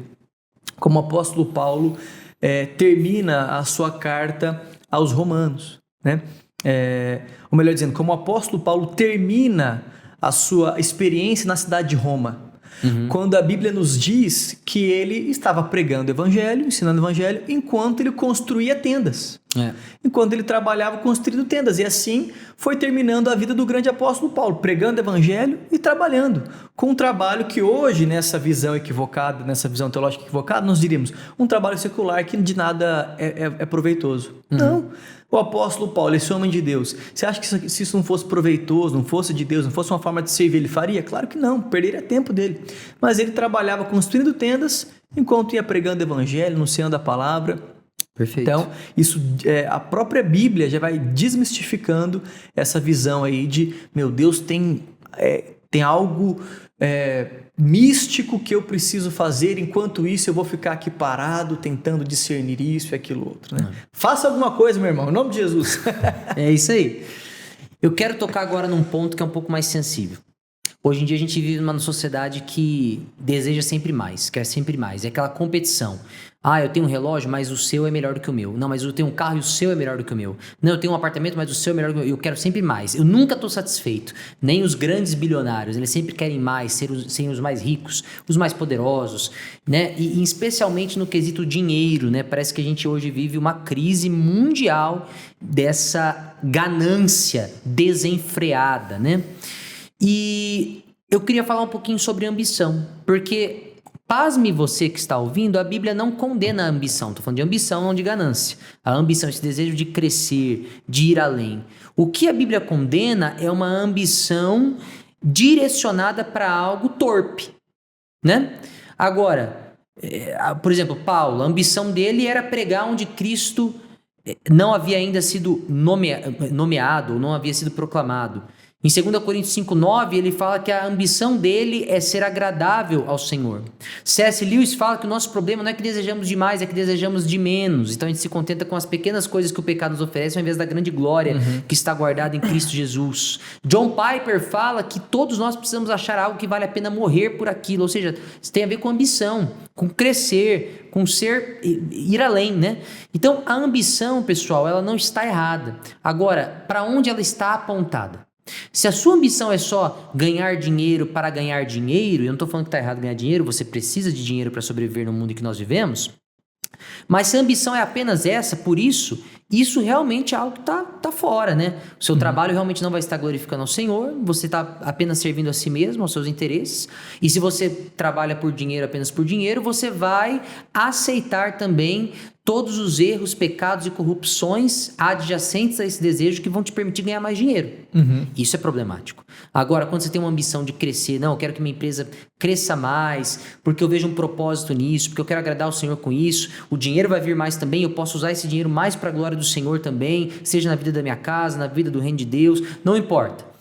como o apóstolo Paulo termina a sua carta aos Romanos, né? Ou melhor dizendo, como o apóstolo Paulo termina a sua experiência na cidade de Roma, quando a Bíblia nos diz que ele estava pregando o evangelho, ensinando o evangelho, enquanto ele construía tendas. enquanto ele trabalhava construindo tendas. E assim foi terminando a vida do grande apóstolo Paulo, pregando o evangelho e trabalhando, com um trabalho que hoje, nessa visão equivocada, nessa visão teológica equivocada, nós diríamos um trabalho secular que de nada é proveitoso. Não. O apóstolo Paulo, esse homem de Deus, você acha que se isso não fosse proveitoso, não fosse de Deus, não fosse uma forma de servir, ele faria? Claro que não, perderia tempo dele. Mas ele trabalhava construindo tendas, enquanto ia pregando o evangelho, anunciando a palavra. Perfeito. Então, isso, a própria Bíblia já vai desmistificando essa visão aí de, meu Deus, tem algo místico que eu preciso fazer, enquanto isso eu vou ficar aqui parado tentando discernir isso e aquilo outro. Né? Faça alguma coisa, meu irmão, em nome de Jesus. É isso aí. Eu quero tocar agora num ponto que é um pouco mais sensível. Hoje em dia a gente vive numa sociedade que deseja sempre mais, quer sempre mais. É aquela competição. Eu tenho um relógio, mas o seu é melhor do que o meu. Não, mas eu tenho um carro e o seu é melhor do que o meu. Não, eu tenho um apartamento, mas o seu é melhor do que o meu. Eu quero sempre mais. Eu nunca estou satisfeito. Nem os grandes bilionários, eles sempre querem mais, serem os mais ricos, os mais poderosos, né? E especialmente no quesito dinheiro, né? Parece que a gente hoje vive uma crise mundial dessa ganância desenfreada, né? E eu queria falar um pouquinho sobre ambição, porque, pasme você que está ouvindo, a Bíblia não condena a ambição. Estou falando de ambição, não de ganância. A ambição, esse desejo de crescer, de ir além. O que a Bíblia condena é uma ambição direcionada para algo torpe, né? Agora, por exemplo, Paulo, a ambição dele era pregar onde Cristo não havia ainda sido nomeado, ou não havia sido proclamado. Em 2 Coríntios 5,9, ele fala que a ambição dele é ser agradável ao Senhor. C.S. Lewis fala que o nosso problema não é que desejamos de mais, é que desejamos de menos. Então a gente se contenta com as pequenas coisas que o pecado nos oferece, ao invés da grande glória que está guardada em Cristo Jesus. John Piper fala que todos nós precisamos achar algo que vale a pena morrer por aquilo. Ou seja, isso tem a ver com ambição, com crescer, com ir além, né? Então a ambição, pessoal, ela não está errada. Agora, para onde ela está apontada? Se a sua ambição é só ganhar dinheiro para ganhar dinheiro, eu não estou falando que está errado ganhar dinheiro, você precisa de dinheiro para sobreviver no mundo em que nós vivemos, mas se a ambição é apenas essa, por isso realmente é algo que tá fora, né? O seu trabalho realmente não vai estar glorificando ao Senhor, você está apenas servindo a si mesmo, aos seus interesses, e se você trabalha por dinheiro apenas por dinheiro, você vai aceitar também todos os erros, pecados e corrupções adjacentes a esse desejo que vão te permitir ganhar mais dinheiro. Isso é problemático. Agora, quando você tem uma ambição de crescer, não, eu quero que minha empresa cresça mais, porque eu vejo um propósito nisso, porque eu quero agradar o Senhor com isso, o dinheiro vai vir mais também, eu posso usar esse dinheiro mais para a glória do Senhor também, seja na vida da minha casa, na vida do reino de Deus, não importa.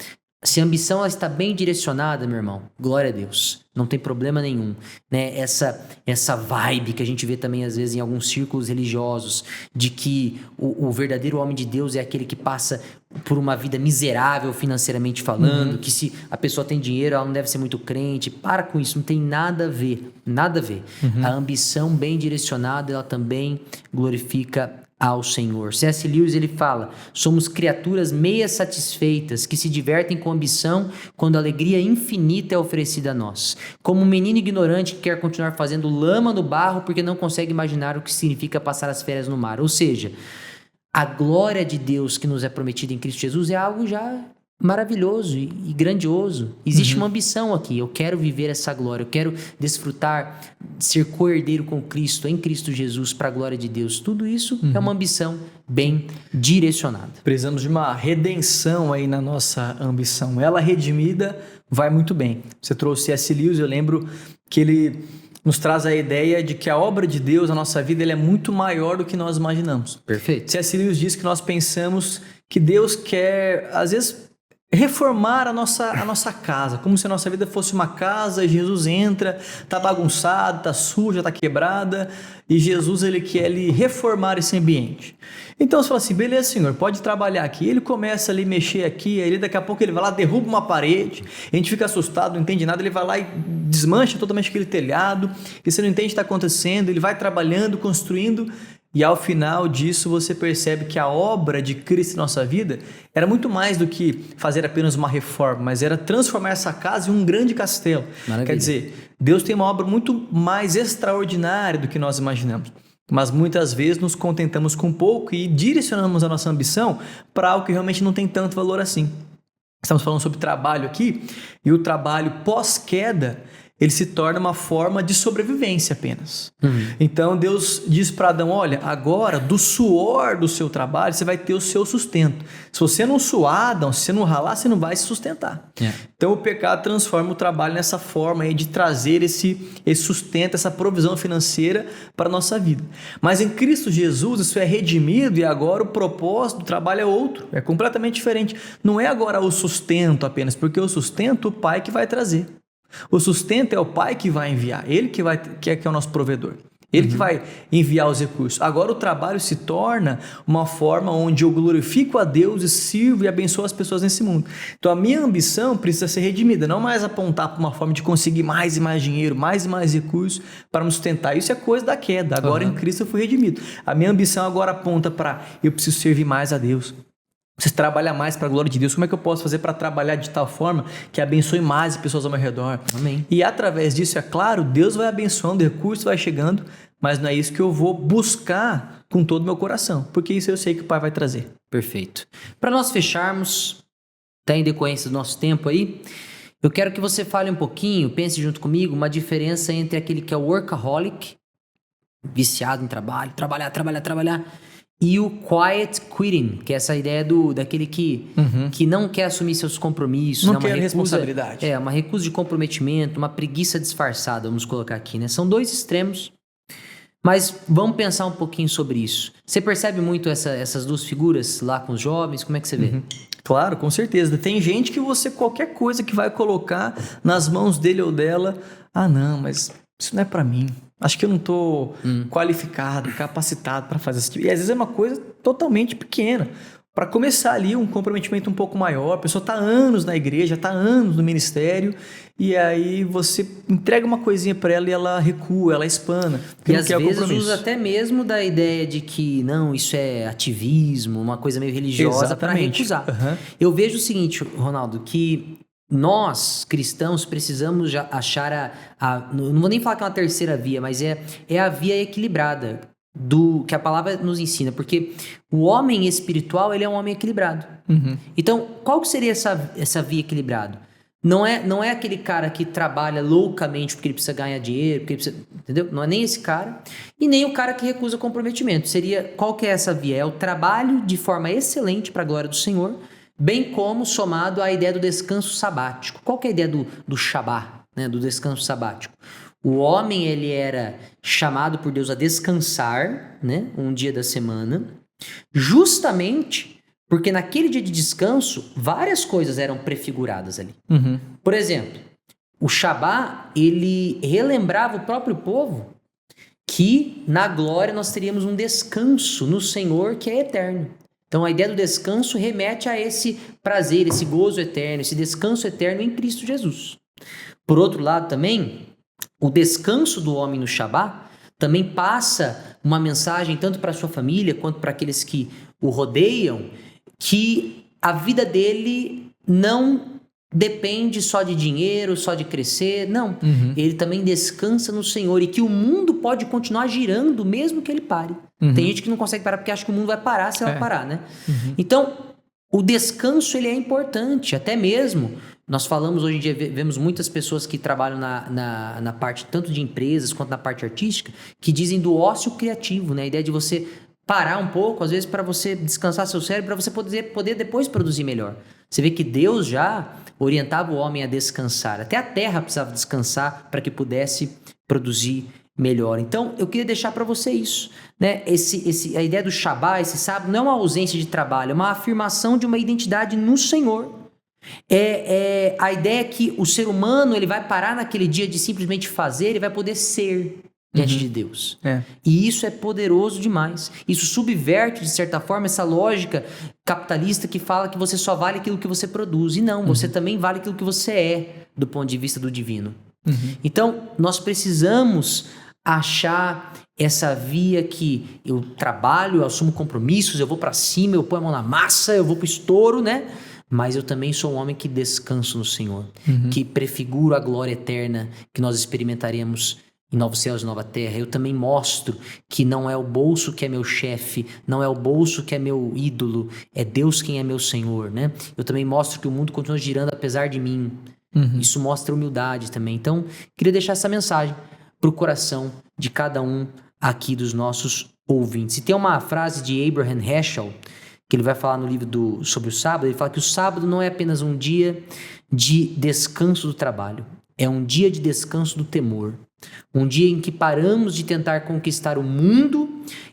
Se a ambição ela está bem direcionada, meu irmão, glória a Deus, não tem problema nenhum, né? Essa vibe que a gente vê também às vezes em alguns círculos religiosos, de que o verdadeiro homem de Deus é aquele que passa por uma vida miserável financeiramente falando, que se a pessoa tem dinheiro, ela não deve ser muito crente. Para com isso, não tem nada a ver, nada a ver. A ambição bem direcionada, ela também glorifica ao Senhor. C.S. Lewis ele fala: somos criaturas meia satisfeitas que se divertem com ambição quando a alegria infinita é oferecida a nós. Como um menino ignorante que quer continuar fazendo lama no barro porque não consegue imaginar o que significa passar as férias no mar. Ou seja, a glória de Deus que nos é prometida em Cristo Jesus é algo já maravilhoso e grandioso. Existe uma ambição aqui. Eu quero viver essa glória. Eu quero desfrutar, ser co-herdeiro com Cristo, em Cristo Jesus, para a glória de Deus. Tudo isso é uma ambição bem direcionada. Precisamos de uma redenção aí na nossa ambição. Ela redimida vai muito bem. Você trouxe C.S. Lewis, eu lembro que ele nos traz a ideia de que a obra de Deus, a nossa vida, ele é muito maior do que nós imaginamos. Perfeito. C.S. Lewis diz que nós pensamos que Deus quer, às vezes, reformar a nossa casa, como se a nossa vida fosse uma casa. Jesus entra, tá bagunçada, tá suja, tá quebrada, e Jesus ele quer reformar esse ambiente. Então você fala assim: beleza, Senhor, pode trabalhar aqui. Ele começa ali mexer aqui, aí daqui a pouco ele vai lá, derruba uma parede, a gente fica assustado, não entende nada, ele vai lá e desmancha totalmente aquele telhado, e você não entende o que está acontecendo, ele vai trabalhando, construindo. E ao final disso você percebe que a obra de Cristo em nossa vida era muito mais do que fazer apenas uma reforma, mas era transformar essa casa em um grande castelo. Maravilha. Quer dizer, Deus tem uma obra muito mais extraordinária do que nós imaginamos. Mas muitas vezes nos contentamos com pouco e direcionamos a nossa ambição para algo que realmente não tem tanto valor assim. Estamos falando sobre trabalho aqui, e o trabalho pós-queda, ele se torna uma forma de sobrevivência apenas. Então Deus diz para Adão, olha, agora do suor do seu trabalho você vai ter o seu sustento. Se você não suar, Adão, se você não ralar, você não vai se sustentar. Então o pecado transforma o trabalho nessa forma aí de trazer esse sustento, essa provisão financeira para a nossa vida. Mas em Cristo Jesus isso é redimido e agora o propósito do trabalho é outro, é completamente diferente. Não é agora o sustento apenas, porque o sustento o Pai que vai trazer. O sustento é o Pai que vai enviar, Ele que é o nosso provedor, Ele que vai enviar os recursos. Agora o trabalho se torna uma forma onde eu glorifico a Deus e sirvo e abençoo as pessoas nesse mundo. Então a minha ambição precisa ser redimida, não mais apontar para uma forma de conseguir mais e mais dinheiro, mais e mais recursos para me sustentar. Isso é coisa da queda, agora em Cristo eu fui redimido. A minha ambição agora aponta para eu preciso servir mais a Deus. Preciso trabalhar mais para a glória de Deus. Como é que eu posso fazer para trabalhar de tal forma que abençoe mais pessoas ao meu redor? Amém. E através disso, é claro, Deus vai abençoando, o recurso vai chegando, mas não é isso que eu vou buscar com todo o meu coração, porque isso eu sei que o Pai vai trazer. Perfeito. Para nós fecharmos, até em decorrência do nosso tempo aí, eu quero que você fale um pouquinho, pense junto comigo, uma diferença entre aquele que é o workaholic, viciado em trabalho, trabalhar, e o quiet quitting, que é essa ideia daquele que não quer assumir seus compromissos. Não né? quer responsabilidade. Uma recusa de comprometimento, uma preguiça disfarçada, vamos colocar aqui, né? São dois extremos, mas vamos pensar um pouquinho sobre isso. Você percebe muito essas duas figuras lá com os jovens? Como é que você vê? Claro, com certeza. Tem gente que qualquer coisa que vai colocar nas mãos dele ou dela, não, mas isso não é para mim. Acho que eu não estou qualificado, capacitado para fazer isso. E às vezes é uma coisa totalmente pequena. Para começar ali um comprometimento um pouco maior, a pessoa está anos na igreja, está anos no ministério, e aí você entrega uma coisinha para ela e ela recua, ela espana. E às vezes usa até mesmo da ideia de que não, isso é ativismo, uma coisa meio religiosa para recusar. Eu vejo o seguinte, Ronaldo, que nós, cristãos, precisamos achar não vou nem falar que é uma terceira via, mas é a via equilibrada que a palavra nos ensina, porque o homem espiritual, ele é um homem equilibrado. Então, qual que seria essa via equilibrada? Não é aquele cara que trabalha loucamente porque ele precisa ganhar dinheiro, porque ele precisa, entendeu? Não é nem esse cara, e nem o cara que recusa comprometimento. Qual que é essa via? É o trabalho de forma excelente para a glória do Senhor, bem como somado à ideia do descanso sabático. Qual que é a ideia do Shabá, né? Do descanso sabático? O homem, ele era chamado por Deus a descansar, né? Um dia da semana, justamente porque naquele dia de descanso, várias coisas eram prefiguradas ali. Por exemplo, o Shabá, ele relembrava o próprio povo que na glória nós teríamos um descanso no Senhor que é eterno. Então, a ideia do descanso remete a esse prazer, esse gozo eterno, esse descanso eterno em Cristo Jesus. Por outro lado, também, o descanso do homem no Shabá também passa uma mensagem tanto para a sua família quanto para aqueles que o rodeiam, que a vida dele não depende só de dinheiro, só de crescer. Não, ele também descansa no Senhor e que o mundo pode continuar girando mesmo que ele pare. Tem gente que não consegue parar porque acha que o mundo vai parar se ela parar, né? Então, o descanso, ele é importante, até mesmo, nós falamos hoje em dia, vemos muitas pessoas que trabalham na parte tanto de empresas quanto na parte artística, que dizem do ócio criativo, né? A ideia de você parar um pouco, às vezes para você descansar seu cérebro, para você poder depois produzir melhor. Você vê que Deus já orientava o homem a descansar. Até a terra precisava descansar para que pudesse produzir melhor. Então, eu queria deixar para você isso, né? A ideia do Shabá, esse sábado, não é uma ausência de trabalho, é uma afirmação de uma identidade no Senhor. A ideia que o ser humano, ele vai parar naquele dia de simplesmente fazer, ele vai poder ser diante de Deus. E isso é poderoso demais. Isso subverte, de certa forma, essa lógica capitalista que fala que você só vale aquilo que você produz. E não, você também vale aquilo que você é, do ponto de vista do divino. Então, nós precisamos achar essa via que eu trabalho, eu assumo compromissos, eu vou para cima, eu ponho a mão na massa, eu vou pro estouro, né? Mas eu também sou um homem que descanso no Senhor, que prefiguro a glória eterna que nós experimentaremos em Novos Céus e Nova Terra, eu também mostro que não é o bolso que é meu chefe, não é o bolso que é meu ídolo, é Deus quem é meu Senhor, né? Eu também mostro que o mundo continua girando apesar de mim. Isso mostra humildade também. Então, queria deixar essa mensagem pro coração de cada um aqui dos nossos ouvintes. E tem uma frase de Abraham Heschel, que ele vai falar no livro sobre o sábado. Ele fala que o sábado não é apenas um dia de descanso do trabalho, é um dia de descanso do temor. Um dia em que paramos de tentar conquistar o mundo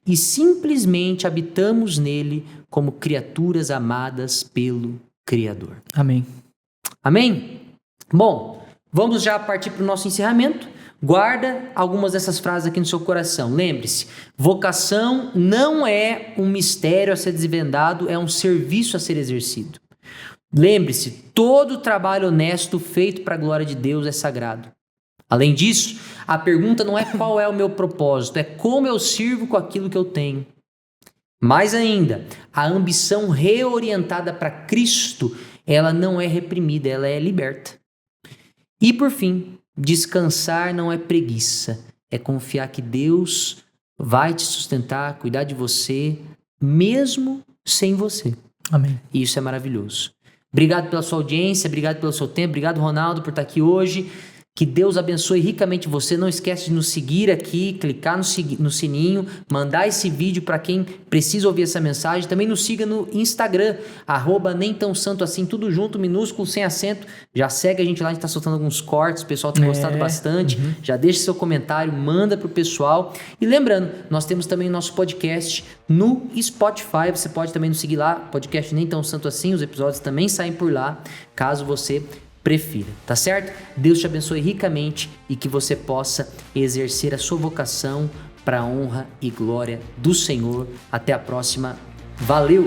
e simplesmente habitamos nele como criaturas amadas pelo Criador. Amém. Amém? Bom, vamos já partir para o nosso encerramento. Guarda algumas dessas frases aqui no seu coração. Lembre-se, vocação não é um mistério a ser desvendado, é um serviço a ser exercido. Lembre-se, todo trabalho honesto feito para a glória de Deus é sagrado. Além disso, a pergunta não é qual é o meu propósito, é como eu sirvo com aquilo que eu tenho. Mais ainda, a ambição reorientada para Cristo, ela não é reprimida, ela é liberta. E por fim, descansar não é preguiça, é confiar que Deus vai te sustentar, cuidar de você, mesmo sem você. Amém. E isso é maravilhoso. Obrigado pela sua audiência, obrigado pelo seu tempo, obrigado, Ronaldo, por estar aqui hoje. Que Deus abençoe ricamente você. Não esquece de nos seguir aqui, clicar no sininho, mandar esse vídeo para quem precisa ouvir essa mensagem. Também nos siga no Instagram, @nemtãosantoassim, tudo junto, minúsculo, sem acento. Já segue a gente lá, a gente tá soltando alguns cortes, o pessoal tem gostado bastante. Já deixa seu comentário, manda pro pessoal. E lembrando, nós temos também nosso podcast no Spotify. Você pode também nos seguir lá, podcast Nem Tão Santo Assim, os episódios também saem por lá, caso você prefira, tá certo? Deus te abençoe ricamente e que você possa exercer a sua vocação para a honra e glória do Senhor. Até a próxima. Valeu!